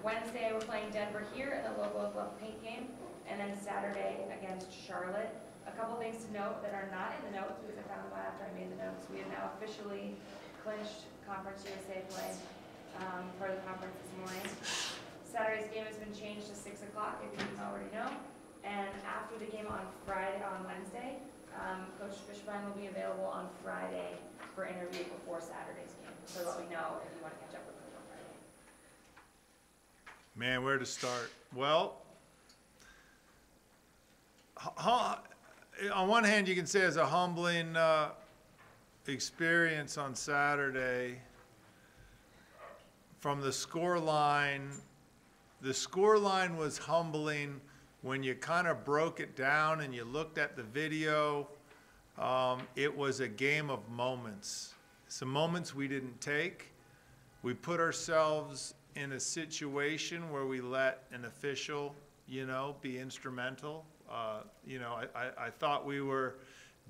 Wednesday, we're playing Denver here in the Logo of Love paint game, and then Saturday against Charlotte. A couple things to note that are not in the notes, because I found them out after I made the notes. We have now officially clinched Conference USA play for the conference this morning. Saturday's game has been changed to 6 o'clock, if you didn't already know. And after the game on Wednesday, Coach Fishbein will be available on Friday for interview before Saturday's game. So let me know if you want to catch up with him on Friday. Man, where to start? Well, on one hand, you can say it's a humbling experience on Saturday. From the score line was humbling when you kind of broke it down and you looked at the video. It was a game of moments. Some moments we didn't take. We put ourselves in a situation where we let an official, be instrumental. I thought we were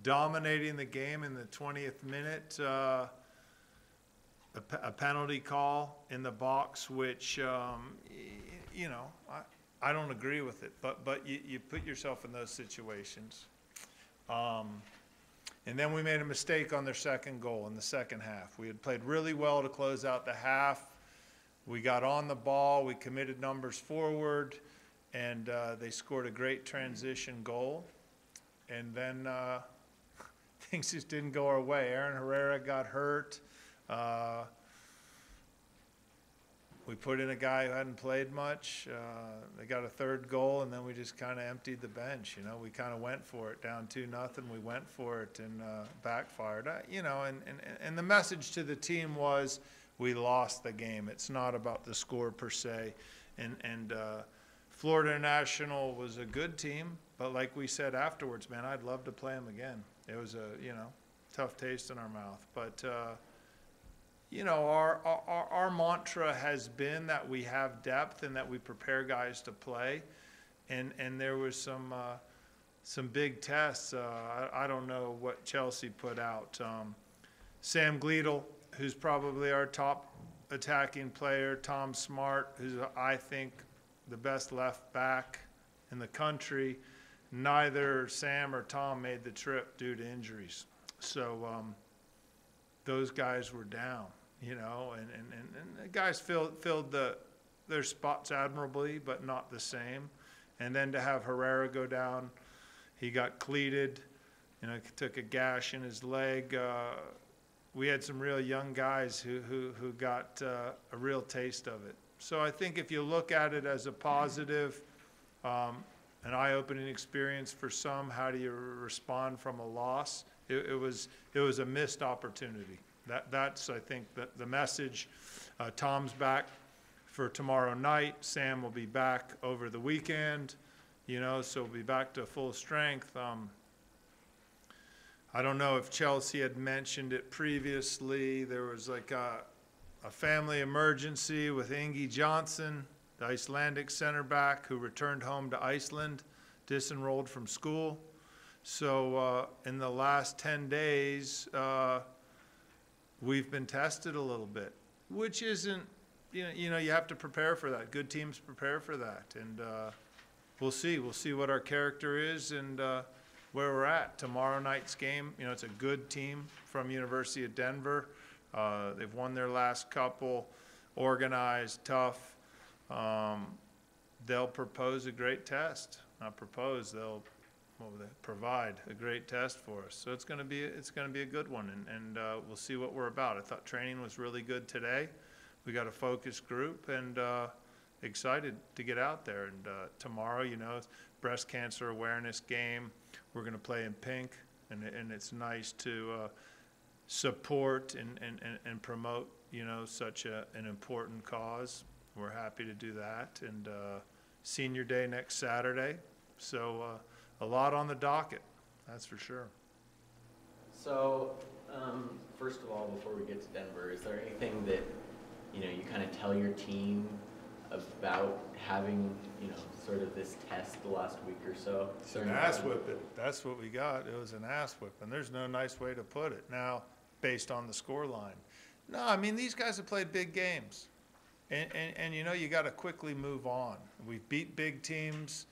dominating the game in the 20th minute. A penalty call in the box, which, I don't agree with it, but you put yourself in those situations. And then we made a mistake on their second goal in the second half. We had played really well to close out the half. We got on the ball, we committed numbers forward, and they scored a great transition goal. And then things just didn't go our way. Aaron Herrera got hurt. We put in a guy who hadn't played much. They got a third goal, and then we just kind of emptied the bench. We kind of went for it, down 2-0. We went for it and backfired. And the message to the team was we lost the game. It's not about the score per se. And Florida International was a good team, but like we said afterwards, man, I'd love to play them again. It was a tough taste in our mouth, but. Our mantra has been that we have depth and that we prepare guys to play, and there was some big tests. I don't know what Chelsea put out. Sam Gleadle, who's probably our top attacking player, Tom Smart, who's I think the best left back in the country. Neither Sam or Tom made the trip due to injuries, so those guys were down. And the guys filled their spots admirably, but not the same. And then to have Herrera go down, he got cleated, took a gash in his leg. We had some real young guys who got a real taste of it. So I think if you look at it as a positive, an eye-opening experience for some, how do you respond from a loss? It was a missed opportunity. That's I think, the message. Tom's back for tomorrow night. Sam will be back over the weekend, so we'll be back to full strength. I don't know if Chelsea had mentioned it previously. There was like a family emergency with Ingi Johnson, the Icelandic center back who returned home to Iceland, disenrolled from school. So in the last 10 days, we've been tested a little bit, which isn't, you have to prepare for that. Good teams prepare for that. And we'll see. We'll see what our character is and where we're at. Tomorrow night's game, it's a good team from University of Denver. They've won their last couple, organized, tough. They'll propose a great test. Not propose, they'll provide a great test for us. So it's going to be a good one, and we'll see what we're about. I thought training was really good today. We got a focused group, and excited to get out there. And tomorrow, it's breast cancer awareness game. We're going to play in pink, and it's nice to support and promote such an important cause. We're happy to do that. And senior day next Saturday, so. A lot on the docket, that's for sure. So, first of all, before we get to Denver, is there anything that, you kind of tell your team about having, sort of this test the last week or so? It's an ass whipping. That's what we got. It was an ass whipping. There's no nice way to put it. Now, based on the score line. No, I mean, these guys have played big games. And you know, you got to quickly move on. We've beat big teams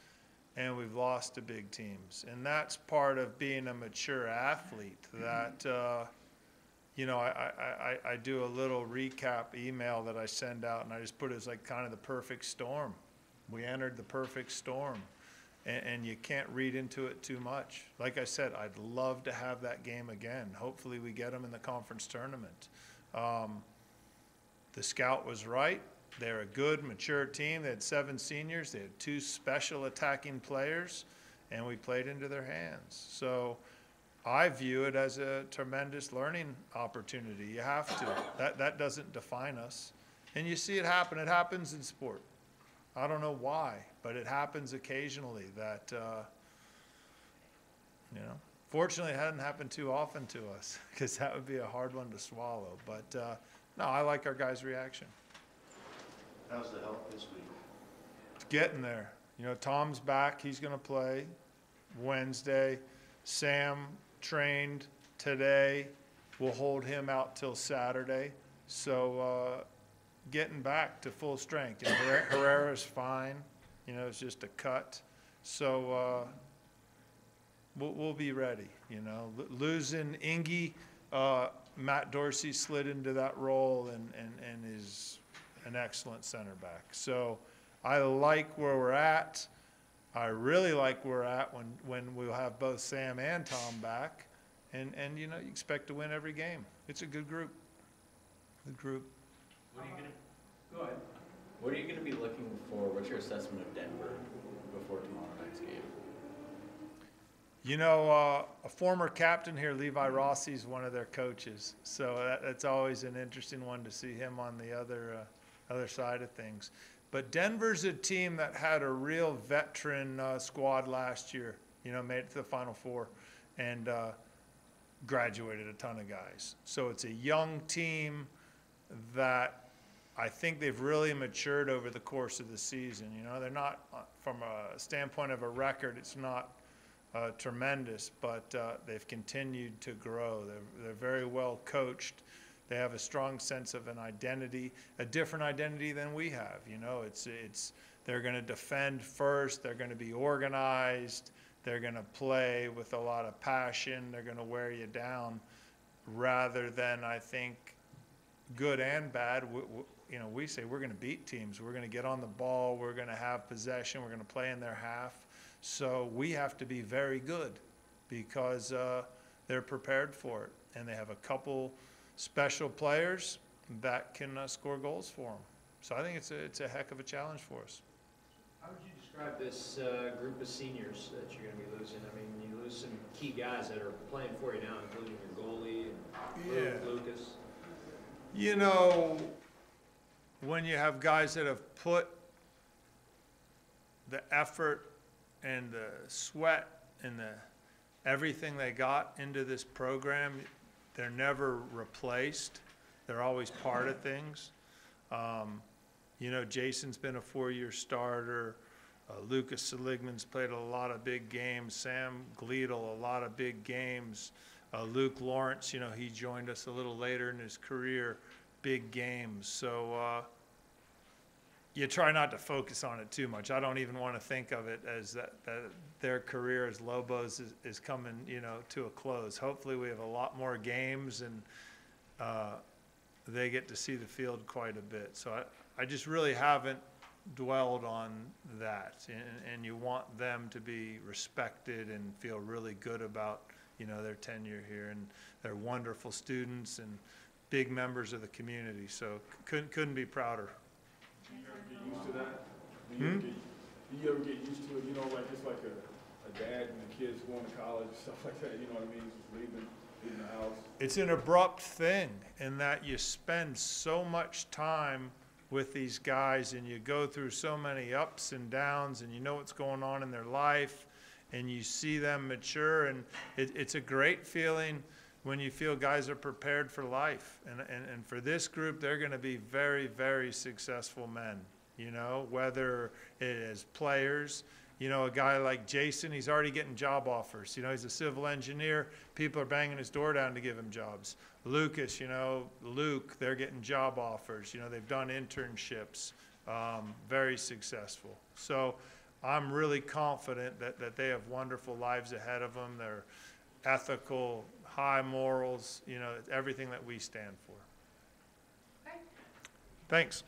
and we've lost to big teams. And that's part of being a mature athlete that, you know, I do a little recap email that I send out, and I just put it as like kind of the perfect storm. We entered the perfect storm, and you can't read into it too much. Like I said, I'd love to have that game again. Hopefully we get them in the conference tournament. The scout was right. They're a good, mature team. They had 7 seniors. They had 2 special attacking players, and we played into their hands. So I view it as a tremendous learning opportunity. You have to. That doesn't define us. And you see it happen. It happens in sport. I don't know why, but it happens occasionally that, you know, fortunately it hadn't happened too often to us because that would be a hard one to swallow. But, no, I like our guys' reaction. How's the health this week? It's getting there. You know, Tom's back. He's going to play Wednesday. Sam trained today. We'll hold him out till Saturday. So getting back to full strength. You know, Herrera's fine. You know, it's just a cut. So we'll be ready. You know, losing Ingy, Matt Dorsey slid into that role and is an excellent center back. So I like where we're at. I really like where we're at when we'll have both Sam and Tom back. And you know, you expect to win every game. It's a good group. Good group. What are you gonna, go ahead. What are you gonna be looking for? What's your assessment of Denver before tomorrow night's game? You know, a former captain here, Levi Rossi, is one of their coaches. So that's always an interesting one to see him on the other side of things. But Denver's a team that had a real veteran squad last year. You know, made it to the Final Four and graduated a ton of guys. So it's a young team that I think they've really matured over the course of the season. You know, they're not, from a standpoint of a record, it's not tremendous, but they've continued to grow. They're very well coached. They have a strong sense of an identity, a different identity than we have. You know, they're going to defend first. They're going to be organized. They're going to play with a lot of passion. They're going to wear you down, rather than, I think, good and bad. You know, we say we're going to beat teams. We're going to get on the ball. We're going to have possession. We're going to play in their half. So we have to be very good because they're prepared for it, and they have a couple special players that can score goals for them. So I think it's a heck of a challenge for us. How would you describe this group of seniors that you're going to be losing? I mean, you lose some key guys that are playing for you now, including your goalie and Lucas. You know, when you have guys that have put the effort and the sweat and everything they got into this program, they're never replaced. They're always part of things. You know, Jason's been a 4-year starter. Lucas Seligman's played a lot of big games. Sam Gleadle, a lot of big games. Luke Lawrence, you know, he joined us a little later in his career, big games. So you try not to focus on it too much. I don't even want to think of it as that their career as Lobos is coming, you know, to a close. Hopefully we have a lot more games and they get to see the field quite a bit. So I just really haven't dwelled on that. And you want them to be respected and feel really good about, you know, their tenure here. And they're wonderful students and big members of the community. So couldn't be prouder. Do you ever get used to that? Do you ever get used to it? You know, like it's like a dad and the kids going to college and stuff like that. You know what I mean? Just leaving the house. It's an abrupt thing in that you spend so much time with these guys and you go through so many ups and downs and you know what's going on in their life and you see them mature, and it's a great feeling when you feel guys are prepared for life. And for this group, they're going to be very, very successful men, you know, whether it is players, You know, a guy like Jason, he's already getting job offers. You know, he's a civil engineer. People are banging his door down to give him jobs. Lucas, you know, Luke, they're getting job offers. You know, they've done internships, very successful. So I'm really confident that they have wonderful lives ahead of them. They're ethical, high morals, you know, everything that we stand for. Okay. Thanks.